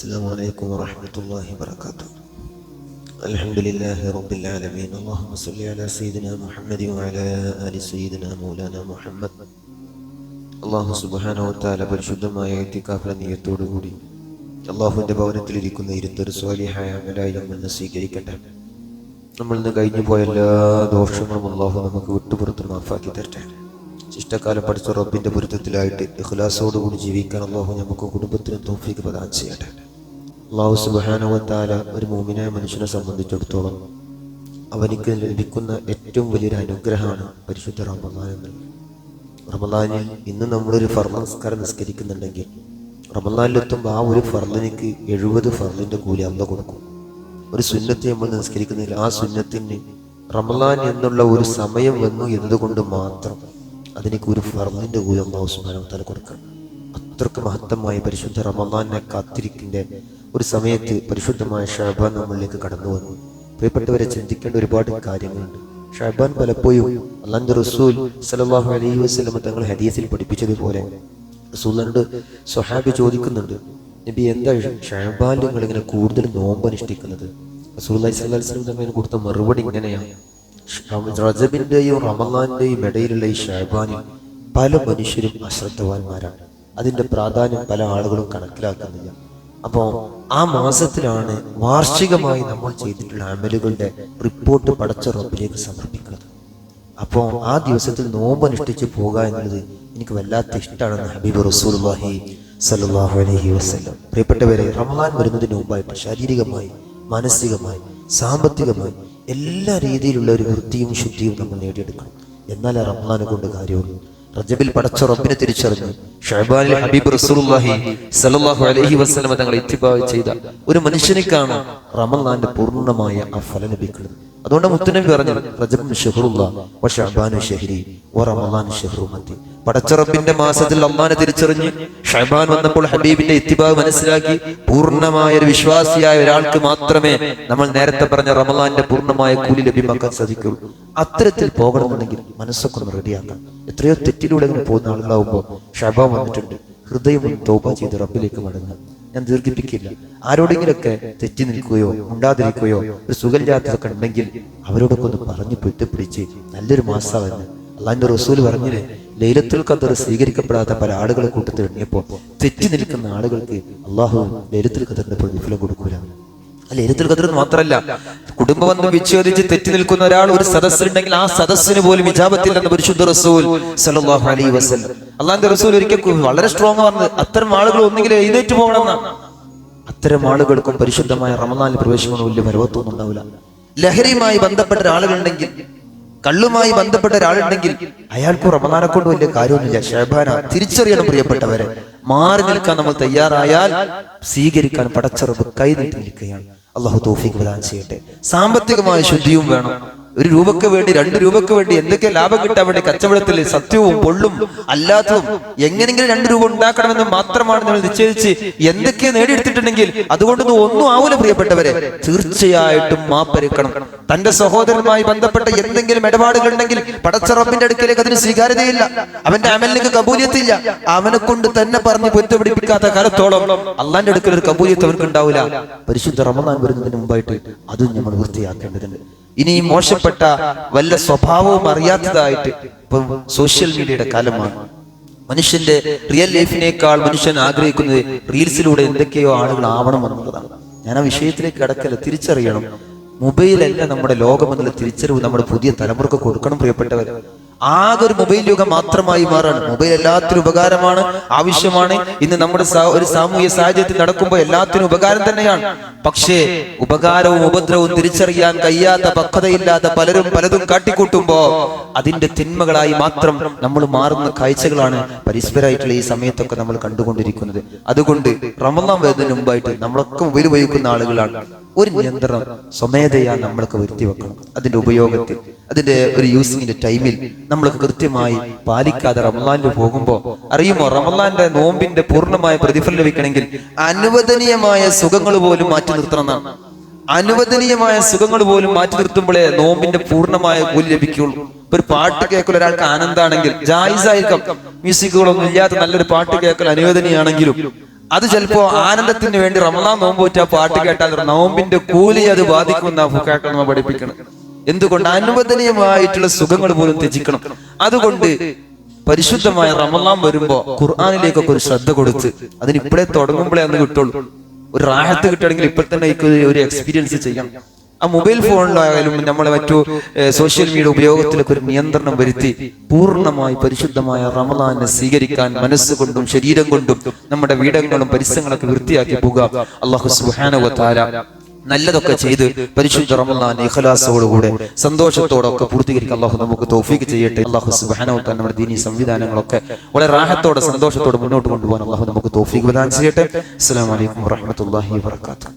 السلام عليكم ورحمة الله وبركاته. الحمد لله رب العالمين. اللهم صل على سيدنا محمد وعلى آل سيدنا مولانا محمد. അള്ളാഹു സുബ്ഹാനഹു വതആല പരിശുദ്ധമായ ഇത്തികാഫിന്റെ നിയത്തോടുകൂടി അള്ളാഹുവിന്റെ ഭവനത്തിലിരിക്കുന്ന ഇരുത്തൊരു സ്വാലിഹായ അമലായി നമ്മൾ സ്വീകരിക്കട്ടെ. നമ്മൾ ഇന്ന് കഴിഞ്ഞു പോയ എല്ലാ ദോഷങ്ങളും അള്ളാഹു നമുക്ക് വിട്ടുപുറത്ത് മാഫാക്കി തരട്ടെ. ശിഷ്ടകാലം പഠിച്ച റബ്ബിന്റെ പൊരുത്തത്തിലായിട്ട് ഇഖ്ലാസോടുകൂടി ജീവിക്കാൻ അള്ളാഹു നമുക്ക് കുടുംബത്തിന് തൗഫീഖ് പ്രദാനം ചെയ്യട്ടെ. അള്ളാഹു സുബ്ഹാനഹു വതആല ഒരു മുഅ്മിനായ മനുഷ്യനെ സംബന്ധിച്ചിടത്തോളം അവനിക്ക് ലഭിക്കുന്ന ഏറ്റവും വലിയൊരു അനുഗ്രഹമാണ് പരിശുദ്ധ റമദാൻ എന്നുള്ളത്. റമദാനിൽ ഇന്ന് നമ്മളൊരു ഫർള് നിസ്കാരം നിസ്കരിക്കുന്നുണ്ടെങ്കിൽ റമദാനിലെത്തുമ്പോൾ ആ ഒരു ഫർളിനിക്ക് 70 ഫർളിൻ്റെ കൂലി അള്ളാഹു കൊടുക്കും. ഒരു സുന്നത്ത് നമ്മൾ നിസ്കരിക്കുന്നില്ല, ആ സുന്നത്തിന് റമദാൻ എന്നുള്ള ഒരു സമയം വന്നു എന്നതുകൊണ്ട് മാത്രം അതിനേക്ക് ഒരു ഫർളിൻ്റെ കൂലി അല്ലാഹു സുബ്ഹാനഹു വ തആല കൊടുക്കണം. അത്രക്ക് മഹത്തമായ പരിശുദ്ധ റമദാനെ കാത്തിരിക്കുന്ന ഒരു സമയത്ത് പരിശുദ്ധമായ ഷഅബാൻ നമ്മളിലേക്ക് കടന്നു വന്നു. പ്രിയപ്പെട്ടവരെ, ചിന്തിക്കേണ്ട ഒരുപാട് കാര്യങ്ങളുണ്ട്. ഷഅബാൻ പലപ്പോഴും അല്ലാഹുവിന്റെ റസൂൽ സല്ലല്ലാഹു അലൈഹി വസല്ലം തങ്ങൾ ഹദീസിൽ പഠിപ്പിച്ചതുപോലെ റസൂലിനോട് സ്വഹാബി ചോദിക്കുന്നുണ്ട്, നബി എന്താ ഷഅബാൻ നിങ്ങൾ ഇങ്ങനെ കൂടുതൽ നോമ്പ് അനുഷ്ഠിക്കുന്നത്? റസൂലുള്ളാഹി സ്വല്ലല്ലാഹു അലൈഹി വസല്ലം തങ്ങൾ കൊടുത്ത മറുപടി ഇങ്ങനെയാണ്, റജബിന്റെയും റമദാന്റെയും ഇടയിലുള്ള ഈ ഷഅബാനിൽ പല മനുഷ്യരും അശ്രദ്ധവാന്മാരാണ്. അതിന്റെ പ്രാധാന്യം പല ആളുകളും കണക്കിലാക്കുന്നില്ല. അപ്പോൾ ആ മാസത്തിലാണ് വാർഷികമായി നമ്മൾ ചെയ്തിട്ടുള്ള അമലുകളുടെ റിപ്പോർട്ട് പടച്ച റബ്ബിലേക്ക് സമർപ്പിക്കുന്നത്. അപ്പോൾ ആ ദിവസത്തിൽ നോമ്പ് അനുഷ്ഠിച്ച് പോകുക എന്നുള്ളത് എനിക്ക് വല്ലാത്ത ഇഷ്ടമാണെന്ന് ഹബീബ് റസൂലുള്ളാഹി സ്വല്ലല്ലാഹു അലൈഹി വസല്ലം. പ്രിയപ്പെട്ടവരെ, റമദാൻ വരുന്നതിന് മുമ്പായിട്ട് ശാരീരികമായി, മാനസികമായി, സാമ്പത്തികമായി എല്ലാ രീതിയിലുള്ള ഒരു വൃത്തിയും ശുദ്ധിയും നമ്മൾ നേടിയെടുക്കണം. എന്നാലേ റമദാനെ കൊണ്ട് കാര്യമുള്ളൂ. റജബിൽ പടച്ച റബ്ബിനെ തിരിച്ചറിഞ്ഞു ഷഅബാനിൽ ഹബീബ് റസൂലുള്ളാഹി സ്വല്ലല്ലാഹു അലൈഹി വസല്ലം തങ്ങളെ ഇത്തിബാ ചെയ്ത ഒരു മനുഷ്യനിക്കാണ് റമദാന്റെ പൂർണ്ണമായ ആ ഫലം ലഭിക്കുന്നത്. അതുകൊണ്ട് മുത്തുനബി പറഞ്ഞു, റജബ് ശഹ്റുല്ലാഹ് വ ശഅബാനു ശഹ്രി വ റമദാൻ ശഹ്റു ഉമ്മത്തി. പടച്ച റബ്ബിന്റെ മാസത്തിൽ അല്ലാഹുവിനെ തിരിച്ചറിഞ്ഞ് ഷഅബാൻ വന്നപ്പോൾ ഹബീബിന്റെ ഇത്തിബാ മനസ്സിലാക്കി പൂർണ്ണമായ ഒരു വിശ്വാസിയായ ഒരാൾക്ക് മാത്രമേ നമ്മൾ നേരത്തെ പറഞ്ഞ റമദാന്റെ പൂർണ്ണമായ കൂലി ലഭ്യമാക്കാൻ സാധിക്കുള്ളൂ. അത്തരത്തിൽ പോകണമെന്നുണ്ടെങ്കിൽ മനസ്സൊക്കെ ഒന്ന് റെഡിയാക്കാം. എത്രയോ തെറ്റിലൂടെ ഇങ്ങനെ പോകുന്ന ആളുകളാവുമ്പോൾ ഷഅബാൻ വന്നിട്ടുണ്ട്, ഹൃദയം തൗബ ചെയ്ത് റബ്ബിലേക്ക് മടങ്ങുക. ഞാൻ ദീർഘിപ്പിക്കില്ല. ആരോടെങ്കിലൊക്കെ തെറ്റി നിൽക്കുകയോ ഉണ്ടാതിരിക്കുകയോ ഒരു സുഖമില്ലാത്തതൊക്കെ ഉണ്ടെങ്കിൽ അവരോടൊക്കെ ഒന്ന് പറഞ്ഞു പൊരുത്തപ്പിടിച്ച് നല്ലൊരു മാസമാകുന്നു. അള്ളാഹുവിന്റെ റസൂൽ പറഞ്ഞില്ലേ, ലൈലത്തുൽ ഖദർ സ്വീകരിക്കപ്പെടാത്ത പല ആളുകളെ കൂട്ടത്തിൽ എണ്ണിയപ്പോൾ തെറ്റി നിൽക്കുന്ന ആളുകൾക്ക് അള്ളാഹു ലൈലത്തുൽ ഖദറിന്റെ പ്രതിഫലം കൊടുക്കൂല. ലൈലത്തുൽ ഖദർ മാത്രമല്ല, കുടുംബബന്ധം വിച്ഛേദിച്ച് തെറ്റി നിൽക്കുന്ന ഒരാൾ ഒരു സദസ്സിലുണ്ടെങ്കിൽ ആ സദസ്സിന് പോലും ഇജാബത്തില്ലെന്ന് പരിശുദ്ധ റസൂൽ സല്ലല്ലാഹു അലൈഹി വസല്ലം. അള്ളാഹുവിന്റെ റസൂൽ ഒരിക്കൽ വളരെ സ്ട്രോങ് പറഞ്ഞത് അത്തരം ആളുകൾ ഒന്നുകിൽ എഴുന്നേറ്റ് പോകണമെന്നാണ്. അത്തരം ആളുകൾക്കും പരിശുദ്ധമായ റമദാനിൽ പ്രവേശിക്കുന്ന വലിയ പരവത്വമൊന്നും ഉണ്ടാവില്ല. ലഹരിയുമായി ബന്ധപ്പെട്ട ഒരാളുകളുണ്ടെങ്കിൽ, കള്ളുമായി ബന്ധപ്പെട്ട ഒരാളുണ്ടെങ്കിൽ അയാൾക്ക് റമദാനെ കൊണ്ട് വലിയ കാര്യമൊന്നുമില്ല. ഷഅബാന തിരിച്ചറിയണം പ്രിയപ്പെട്ടവരെ. മാറി നിൽക്കാൻ നമ്മൾ തയ്യാറായാൽ സ്വീകരിക്കാൻ പടച്ച റബ്ബ് കൈ നീട്ടി നിൽക്കുകയാണ്. അള്ളാഹു തൗഫീഖ് പ്രദാനം ചെയ്യട്ടെ. സാമ്പത്തികമായ ശുദ്ധിയും വേണം. 1 രൂപക്ക് വേണ്ടി 2 രൂപക്ക് വേണ്ടി എന്തൊക്കെ ലാഭം കിട്ടാൻ വേണ്ടി കച്ചവടത്തിൽ സത്യവും പൊള്ളും അല്ലാത്തതും എങ്ങനെങ്കിലും 2 രൂപ ഉണ്ടാക്കണമെന്ന് മാത്രമാണ് നമ്മൾ നിശ്ചയിച്ച് എന്തൊക്കെ നേടിയെടുത്തിട്ടുണ്ടെങ്കിൽ അതുകൊണ്ടൊന്നും ഒന്നും ആവൂല പ്രിയപ്പെട്ടവരെ. തീർച്ചയായിട്ടും മാപ്പരിക്കണം. തന്റെ സഹോദരനുമായി ബന്ധപ്പെട്ട എന്തെങ്കിലും ഇടപാടുകൾ ഉണ്ടെങ്കിൽ പടച്ച റബ്ബിന്റെ അടുക്കലേക്ക് അതിന് സ്വീകാര്യതയില്ല, അവന്റെ അമലിലേക്ക് കബൂലിയത്തില്ല. അവനെ കൊണ്ട് തന്നെ പറഞ്ഞ് പൊരുത്തപിടിപ്പിക്കാത്ത കാലത്തോളം അള്ളാന്റെ അടുക്കൽ ഒരു കബൂലിയത്ത് അവർക്ക് ഉണ്ടാവില്ല. പരിശുദ്ധ റമദാൻ വരുന്നതിന് മുമ്പായിട്ട് അതും നമ്മൾ വൃത്തിയാക്കേണ്ടതുണ്ട്. ഇനി മോശപ്പെട്ട വല്ല സ്വഭാവവും അറിയാത്തതായിട്ട് ഇപ്പം സോഷ്യൽ മീഡിയയുടെ കാലമാണ്. മനുഷ്യന്റെ റിയൽ ലൈഫിനേക്കാൾ മനുഷ്യൻ ആഗ്രഹിക്കുന്നത് റീൽസിലൂടെ എന്തൊക്കെയോ ആളുകൾ ആവണം എന്നുള്ളതാണ്. ഞാൻ ആ വിഷയത്തിലേക്ക് കടക്കല്ല. തിരിച്ചറിയണം, മൊബൈലല്ല നമ്മുടെ ലോകം എന്നുള്ള തിരിച്ചറിവ് നമ്മുടെ പുതിയ തലമുറക്ക് കൊടുക്കണം പ്രിയപ്പെട്ടവർ. ആകെ ഒരു മൊബൈൽ യുഗം മാത്രമായി മാറാണ്. മൊബൈൽ എല്ലാത്തിനും ഉപകാരമാണ്, ആവശ്യമാണ്. ഇന്ന് നമ്മുടെ ഒരു സാമൂഹ്യ സാഹചര്യത്തിൽ നടക്കുമ്പോൾ എല്ലാത്തിനും ഉപകാരം തന്നെയാണ്. പക്ഷേ ഉപകാരവും ഉപദ്രവവും തിരിച്ചറിയാൻ കഴിയാത്ത പക്വതയില്ലാത്ത പലരും പലതും കാട്ടിക്കൂട്ടുമ്പോ അതിന്റെ തിന്മകളായി മാത്രം നമ്മൾ മാറുന്ന കാഴ്ചകളാണ് പരസ്പരമായിട്ടുള്ള ഈ സമയത്തൊക്കെ നമ്മൾ കണ്ടുകൊണ്ടിരിക്കുന്നത്. അതുകൊണ്ട് റമദാൻ വരുന്നതിന് മുമ്പായിട്ട് നമ്മളൊക്കെ മൊബൈൽ ഉപയോഗിക്കുന്ന ആളുകളാണ്. ഒരു നിയന്ത്രണം സ്വമേധയാ നമ്മളൊക്കെ വരുത്തി വെക്കണം. അതിന്റെ ഉപയോഗത്തിൽ, അതിന്റെ ഒരു യൂസിങ്ങിന്റെ ടൈമിൽ നമ്മളൊക്കെ കൃത്യമായി പാലിക്കാതെ റമദാനിൽ പോകുമ്പോൾ അറിയുമോ, റമദാന്റെ നോമ്പിന്റെ പൂർണ്ണമായ പ്രതിഫലം ലഭിക്കണമെങ്കിൽ അനുവദനീയമായ സുഖങ്ങൾ പോലും മാറ്റി നിർത്തണം എന്നാണ്. അനുവദനീയമായ സുഖങ്ങൾ പോലും മാറ്റി നിർത്തുമ്പോഴേ നോമ്പിന്റെ പൂർണ്ണമായ കൂലി ലഭിക്കുള്ളൂ. ഒരു പാട്ട് കേൾക്കൽ ഒരാൾക്ക് ആനന്ദാണെങ്കിൽ ജായിസായിരിക്കും. മ്യൂസിക്കുകളൊന്നും ഇല്ലാത്ത നല്ലൊരു പാട്ട് കേൾക്കൽ അനുവദനീയാണെങ്കിലും അത് ചിലപ്പോ ആനന്ദത്തിന് വേണ്ടി റമളാൻ നോമ്പ് വെച്ച പാട്ട് കേട്ടാൽ നോമ്പിന്റെ കൂലി അത് ബാധിക്കുന്ന ഫുഖാക്കൾ നമ്മെ പഠിപ്പിക്കണം. എന്തുകൊണ്ട്? അനുവദനീയമായിട്ടുള്ള സുഖങ്ങൾ പോലും ത്യജിക്കണം. അതുകൊണ്ട് പരിശുദ്ധമായ റമളാൻ വരുമ്പോ ഖുർആനിലേക്കൊക്കെ ഒരു ശ്രദ്ധ കൊടുത്ത് അതിന് ഇപ്പോഴേ തുടങ്ങുമ്പോഴേ അന്ന് കിട്ടുള്ളൂ. ഒരു റാഹത്ത് കിട്ടണമെങ്കിൽ ഇപ്പോൾ തന്നെ ഒരു എക്സ്പീരിയൻസ് ചെയ്യണം. ആ മൊബൈൽ ഫോണിലായാലും നമ്മളെ മറ്റു സോഷ്യൽ മീഡിയ ഉപയോഗത്തിലൊക്കെ ഒരു നിയന്ത്രണം വരുത്തി പൂർണ്ണമായി പരിശുദ്ധമായ റമളാനെ സ്വീകരിക്കാൻ മനസ്സുകൊണ്ടും ശരീരം കൊണ്ടും നമ്മുടെ വീടങ്ങളും പരിസരങ്ങളൊക്കെ വൃത്തിയാക്കി പോകുക. അല്ലാഹു സുബ്ഹാനഹു വ തആല നല്ലതൊക്കെ ചെയ്ത് പരിശുദ്ധ റമളാൻ ഇഖ്ലാസോടുകൂടെ സന്തോഷത്തോടൊക്കെ പൂർത്തീകരിക്കാൻ അല്ലാഹു നമുക്ക് തൗഫീഖ് ചെയ്യട്ടെ. അല്ലാഹു സുബ്ഹാനഹു വ തആല നമ്മുടെ ദീനി സംവിധാനങ്ങളൊക്കെ വളരെ റാഹത്തോടെ സന്തോഷത്തോടെ മുന്നോട്ട് കൊണ്ടുപോകാൻ അല്ലാഹു നമുക്ക് തൗഫീഖ് പ്രദാനം ചെയ്യട്ടെ. അസ്സലാമു അലൈക്കും വറഹ്മത്തുള്ളാഹി വബറകാതുഹു.